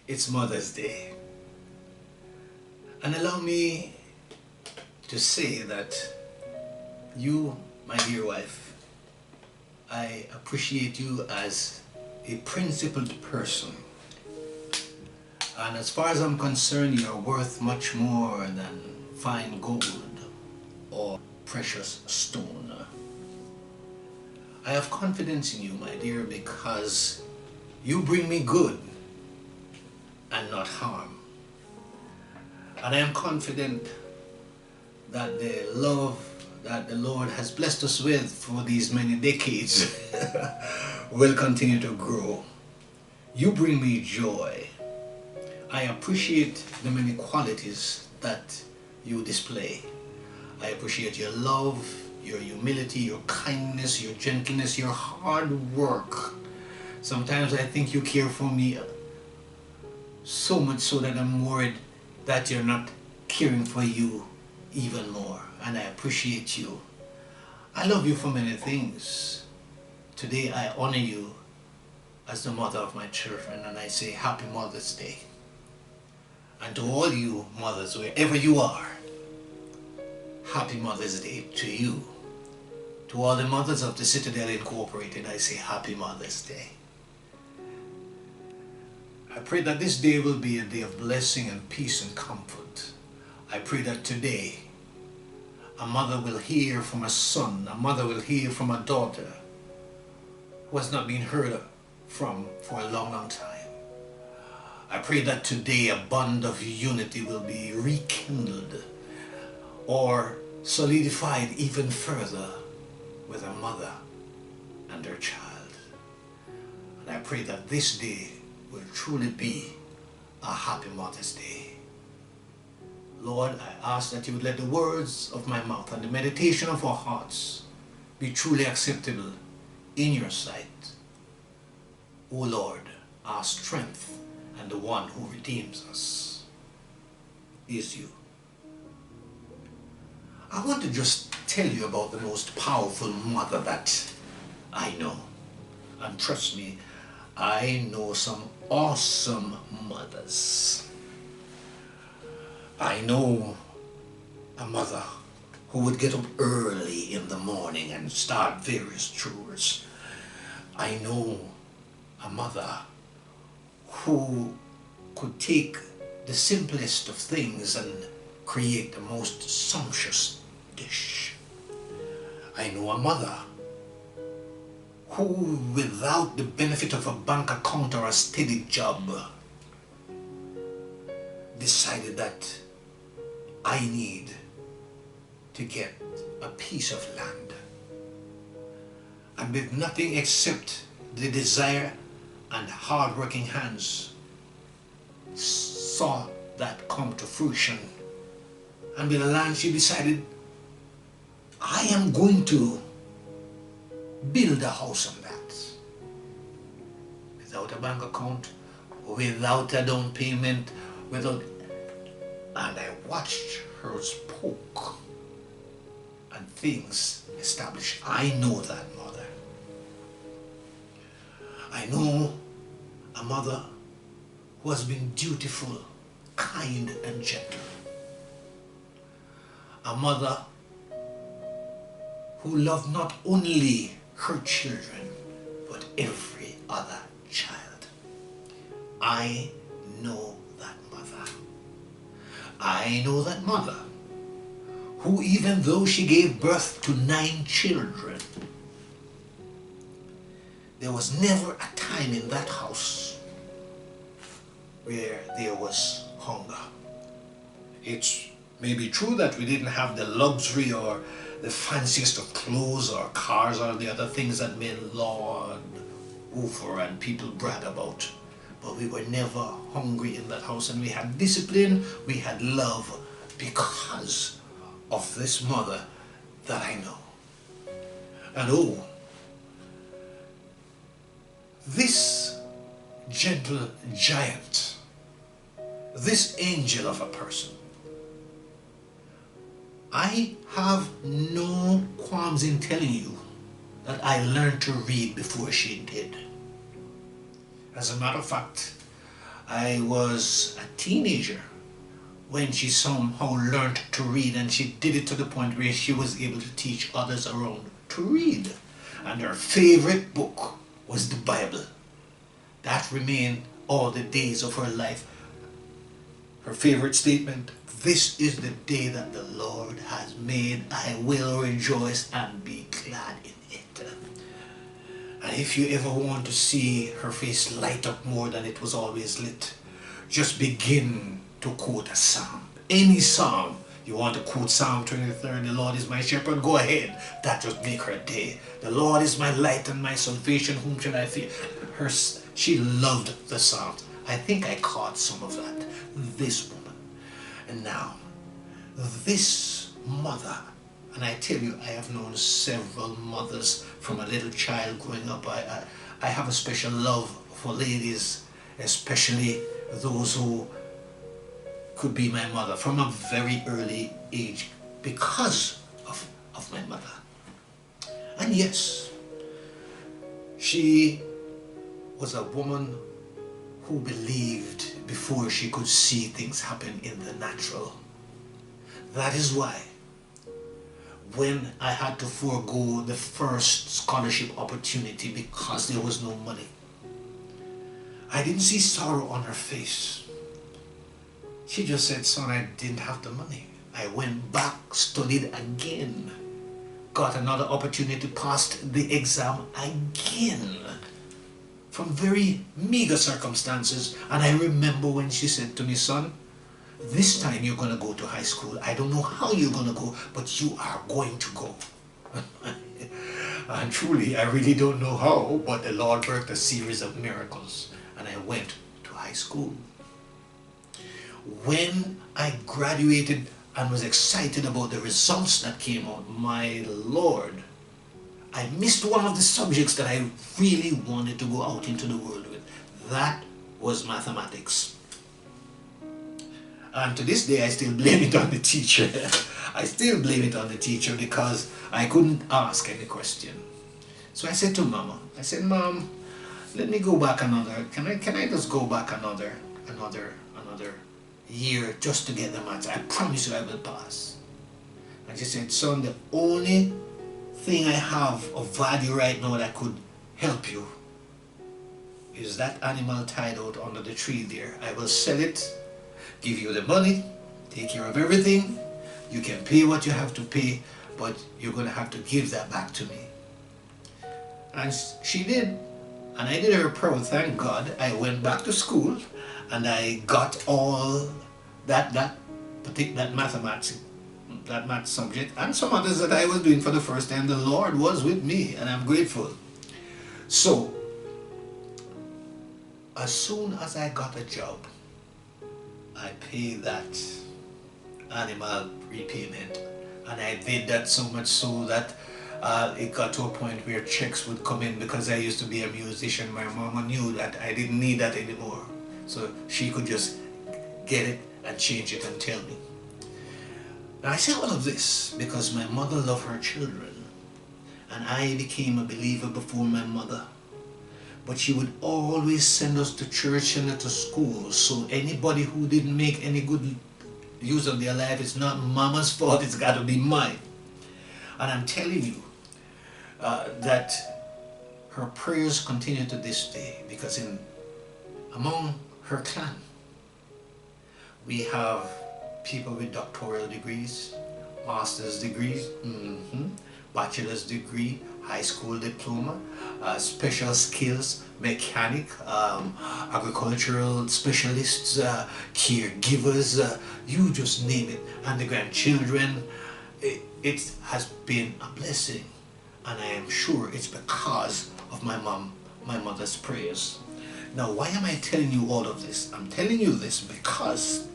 It's Mother's Day. And allow me to say that you, my dear wife, I appreciate you as a principled person. And as far as I'm concerned, you're worth much more than fine gold or precious stone. I have confidence in you, my dear, because you bring me good and not harm. And I am confident that the love that the Lord has blessed us with for these many decades will continue to grow. You bring me joy. I appreciate the many qualities that you display. I appreciate your love, your humility, your kindness, your gentleness, your hard work. Sometimes I think you care for me so much so that I'm worried that you're not caring for you even more. And I appreciate you. I love you for many things. Today I honor you as the mother of my children, and I say Happy Mother's Day. And to all you mothers, wherever you are, Happy Mother's Day to you. To all the mothers of the Citadel Incorporated, I say Happy Mother's Day. I pray that this day will be a day of blessing and peace and comfort. I pray that today a mother will hear from a son, a mother will hear from a daughter who has not been heard from for a long, long time. I pray that today a bond of unity will be rekindled or solidified even further with a mother and her child. And I pray that this day will truly be a Happy Mother's Day. Lord, I ask that you would let the words of my mouth and the meditation of our hearts be truly acceptable in your sight. O Lord, our strength and the one who redeems us is you. I want to just tell you about the most powerful mother that I know. And trust me, I know some awesome mothers. I know a mother who would get up early in the morning and start various chores. I know a mother who could take the simplest of things and create the most sumptuous dish. I know a mother who, without the benefit of a bank account or a steady job, decided that I need to get a piece of land, and with nothing except the desire and hard-working hands saw that come to fruition. And with the land she decided, I am going to build a house on that. Without a bank account, without a down payment, without... And I watched her spoke and things established. I know that mother. I know a mother who has been dutiful, kind and gentle. A mother who loved not only her children, but every other child. I know that mother. I know that mother who, even though she gave birth to 9 children, there was never a time in that house where there was hunger. It's maybe true that we didn't have the luxury or the fanciest of clothes or cars or the other things that men lord over and people brag about. But we were never hungry in that house, and we had discipline, we had love because of this mother that I know. And oh, this gentle giant, this angel of a person, I have no qualms in telling you that I learned to read before she did. As a matter of fact, I was a teenager when she somehow learned to read, and she did it to the point where she was able to teach others around to read. And her favorite book was the Bible. That remained all the days of her life. Her favorite statement, "This is the day that the Lord has made. I will rejoice and be glad in it." And if you ever want to see her face light up more than it was always lit, just begin to quote a psalm. Any psalm. You want to quote Psalm 23, "The Lord is my shepherd," go ahead. That just make her day. "The Lord is my light and my salvation, whom shall I fear?" She loved the Psalms. I think I caught some of that. This woman. And now, this mother, and I tell you, I have known several mothers from a little child growing up. I have a special love for ladies, especially those who could be my mother from a very early age because of my mother. And yes, she was a woman who believed before she could see things happen in the natural. That is why when I had to forego the first scholarship opportunity because there was no money, I didn't see sorrow on her face. She just said, "Son, I didn't have the money." I went back, studied again, got another opportunity, passed the exam again from very meager circumstances. And I remember when she said to me, "Son, this time you're going to go to high school. I don't know how you're going to go, but you are going to go." And truly, I really don't know how, but the Lord worked a series of miracles, and I went to high school. When I graduated and was excited about the results that came out, my Lord, I missed one of the subjects that I really wanted to go out into the world with. That was mathematics. And to this day, I still blame it on the teacher. I still blame it on the teacher because I couldn't ask any question. So I said to Mama, I said, "Mom, let me go back another, can I just go back another year just to get the maths? I promise you I will pass." And she said, "Son, the only thing I have of value right now that could help you is that animal tied out under the tree there. I will sell it, give you the money, take care of everything. You can pay what you have to pay, but you're going to have to give that back to me." And she did. And I did her proud, thank God. I went back to school and I got all that math subject and some others that I was doing for the first time. The Lord was with me and I'm grateful. So, as soon as I got a job, I paid that animal repayment, and I did that so much so that it got to a point where checks would come in. Because I used to be a musician, my mama knew that I didn't need that anymore, so she could just get it and change it and tell me. Now I say all of this because my mother loved her children, and I became a believer before my mother. But she would always send us to church and to school, so anybody who didn't make any good use of their life, it's not Mama's fault, it's got to be mine. And I'm telling you that her prayers continue to this day, because among her clan, we have people with doctoral degrees, master's degrees, bachelor's degree, high school diploma, special skills, mechanic, agricultural specialists, caregivers, you just name it, and the grandchildren. It has been a blessing, and I am sure it's because of my mother's prayers. Now, why am I telling you all of this? I'm telling you this because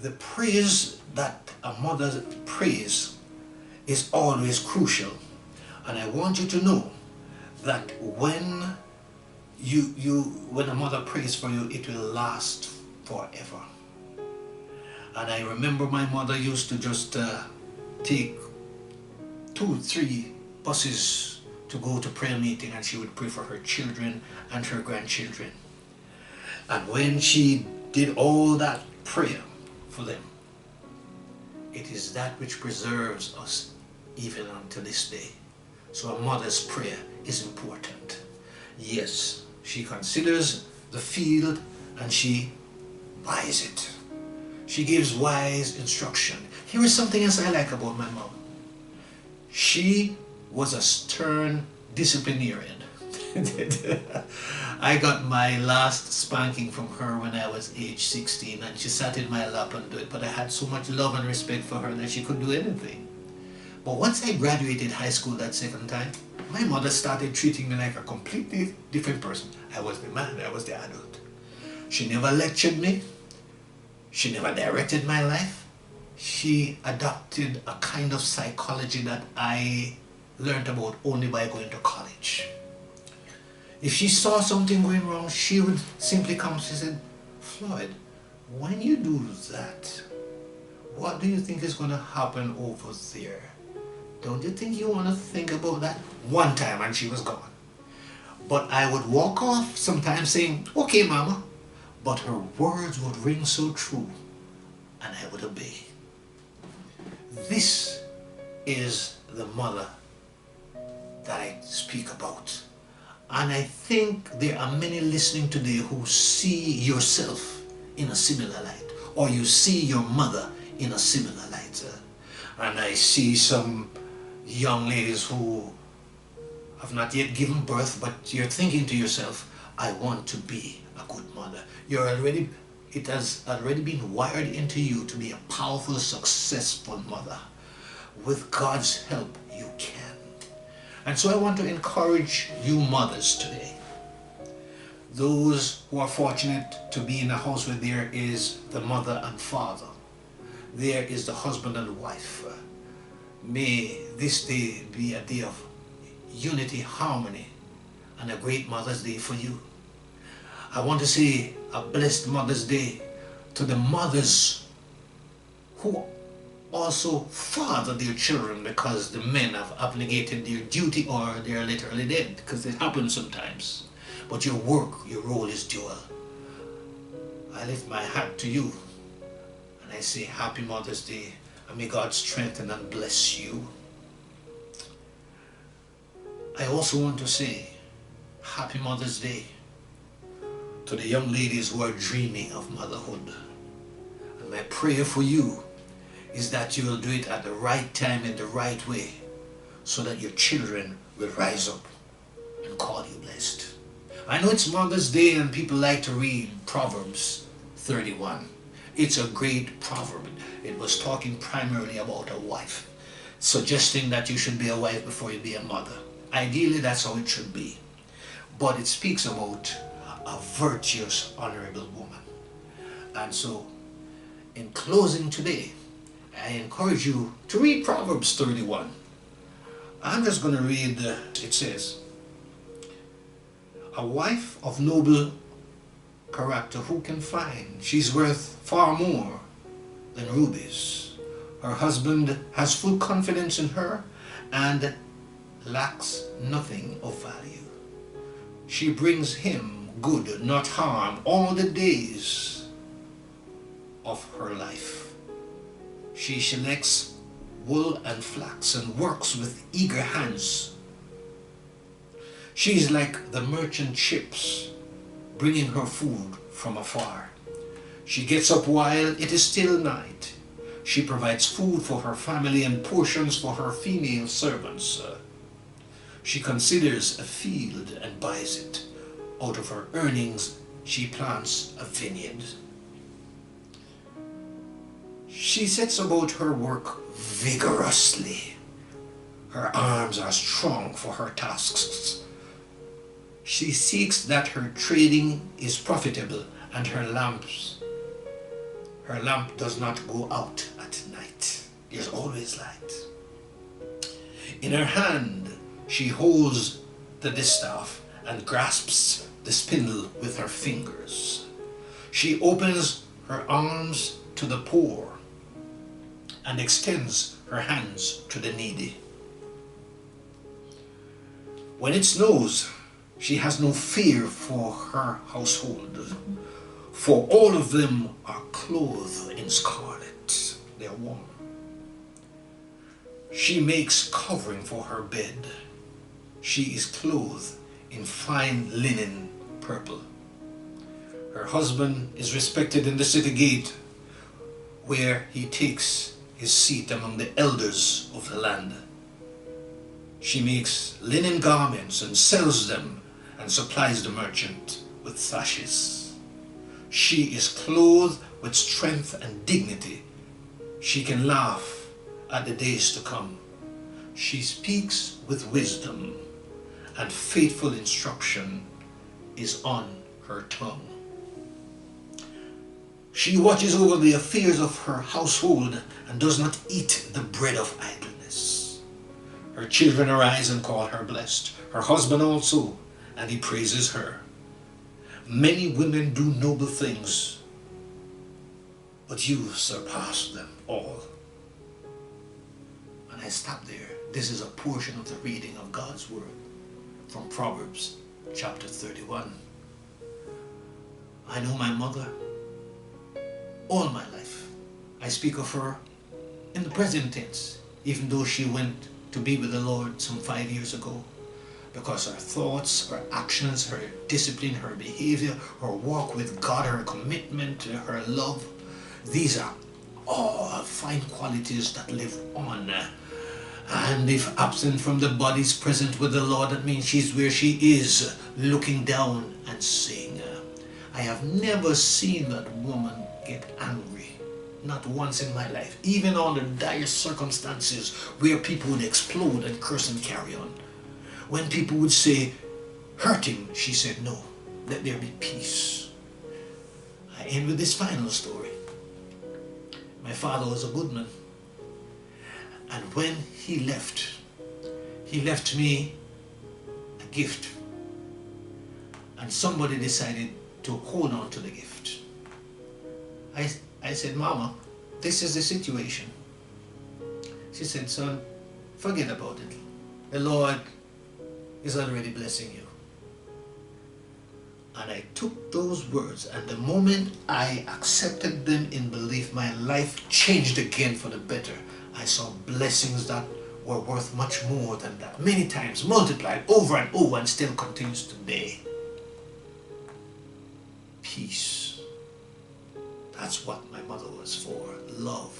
the prayers that a mother prays is always crucial. And I want you to know that when a mother prays for you, it will last forever. And I remember my mother used to just take 2-3 buses to go to prayer meeting, and she would pray for her children and her grandchildren. And when she did all that prayer for them, it is that which preserves us even unto this day. So a mother's prayer is important. Yes, she considers the field and she buys it. She gives wise instruction. Here is something else I like about my mom. She was a stern disciplinarian. I got my last spanking from her when I was age 16, and she sat in my lap and do it, but I had so much love and respect for her that she could do anything. But once I graduated high school that second time, my mother started treating me like a completely different person. I was the man, I was the adult. She never lectured me. She never directed my life. She adopted a kind of psychology that I learned about only by going to college. If she saw something going wrong, she would simply come. She said, Floyd, when you do that, what do you think is going to happen over there? Don't you think you want to think about that? One time, and she was gone. But I would walk off sometimes saying, okay, mama. But her words would ring so true, and I would obey. This is the mother that I speak about. And I think there are many listening today who see yourself in a similar light, or you see your mother in a similar light. And I see some young ladies who have not yet given birth, but you're thinking to yourself, I want to be a good mother. It has already been wired into you to be a powerful, successful mother. With God's help, you can. And so I want to encourage you mothers today. Those who are fortunate to be in a house where there is the mother and father. There is the husband and wife. May this day be a day of unity, harmony, and a great Mother's Day for you. I want to say a blessed Mother's Day to the mothers who also father their children, because the men have abnegated their duty or they are literally dead, because it happens sometimes. But your work, your role is dual. I lift my hat to you and I say Happy Mother's Day, and may God strengthen and bless you. I also want to say Happy Mother's Day to the young ladies who are dreaming of motherhood. And my prayer for you is that you will do it at the right time in the right way, so that your children will rise up and call you blessed. I know it's Mother's Day and people like to read Proverbs 31. It's a great proverb. It was talking primarily about a wife, suggesting that you should be a wife before you be a mother. Ideally, that's how it should be. But it speaks about a virtuous, honorable woman. And so, in closing today, I encourage you to read Proverbs 31. I'm just going to read, it says, a wife of noble character who can find? She's worth far more than rubies. Her husband has full confidence in her and lacks nothing of value. She brings him good, not harm, all the days of her life. She selects wool and flax and works with eager hands. She is like the merchant ships, bringing her food from afar. She gets up while it is still night. She provides food for her family and portions for her female servants. She considers a field and buys it. Out of her earnings, she plants a vineyard. She sets about her work vigorously. Her arms are strong for her tasks. She seeks that her trading is profitable, and her lamp does not go out at night. There's always light. In her hand, she holds the distaff and grasps the spindle with her fingers. She opens her arms to the poor and extends her hands to the needy. When it snows, she has no fear for her household. for all of them are clothed in scarlet. They are warm. She makes covering for her bed. She is clothed in fine linen purple. Her husband is respected in the city gate, where he takes his seat among the elders of the land. She makes linen garments and sells them and supplies the merchant with sashes. She is clothed with strength and dignity. She can laugh at the days to come. She speaks with wisdom, and faithful instruction is on her tongue. She watches over the affairs of her household and does not eat the bread of idleness. Her children arise and call her blessed, her husband also, and he praises her. Many women do noble things, but you surpass them all. And I stop there. This is a portion of the reading of God's word from Proverbs chapter 31. I know my mother all my life. I speak of her in the present tense, even though she went to be with the Lord some 5 years ago, because her thoughts, her actions, her discipline, her behavior, her walk with God, her commitment, her love, these are all fine qualities that live on. And if absent from the body is present with the Lord, that means she's where she is, looking down and saying, I have never seen that woman get angry. Not once in my life. Even under dire circumstances where people would explode and curse and carry on. When people would say, hurt him, she said, no, let there be peace. I end with this final story. My father was a good man. And when he left me a gift. And somebody decided to hold on to the gift. I said, Mama, this is the situation. She said, son, forget about it. The Lord is already blessing you. And I took those words, and the moment I accepted them in belief, my life changed again for the better. I saw blessings that were worth much more than that. Many times multiplied over and over, and still continues today. Peace. That's what my mother was for. Love,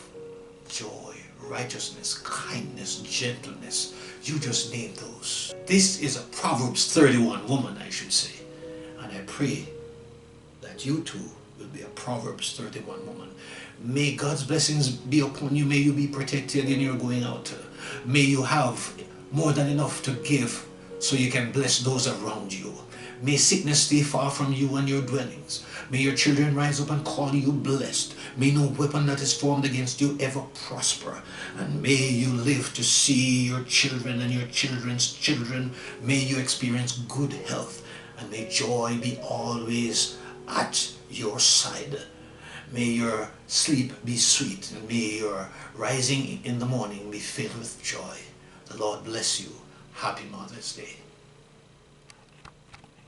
joy, righteousness, kindness, gentleness. You just name those. This is a Proverbs 31 woman, I should say. And I pray that you too will be a Proverbs 31 woman. May God's blessings be upon you. May you be protected in your going out. May you have more than enough to give so you can bless those around you. May sickness stay far from you and your dwellings. May your children rise up and call you blessed. May no weapon that is formed against you ever prosper. And may you live to see your children and your children's children. May you experience good health. And may joy be always at your side. May your sleep be sweet. And may your rising in the morning be filled with joy. The Lord bless you. Happy Mother's Day.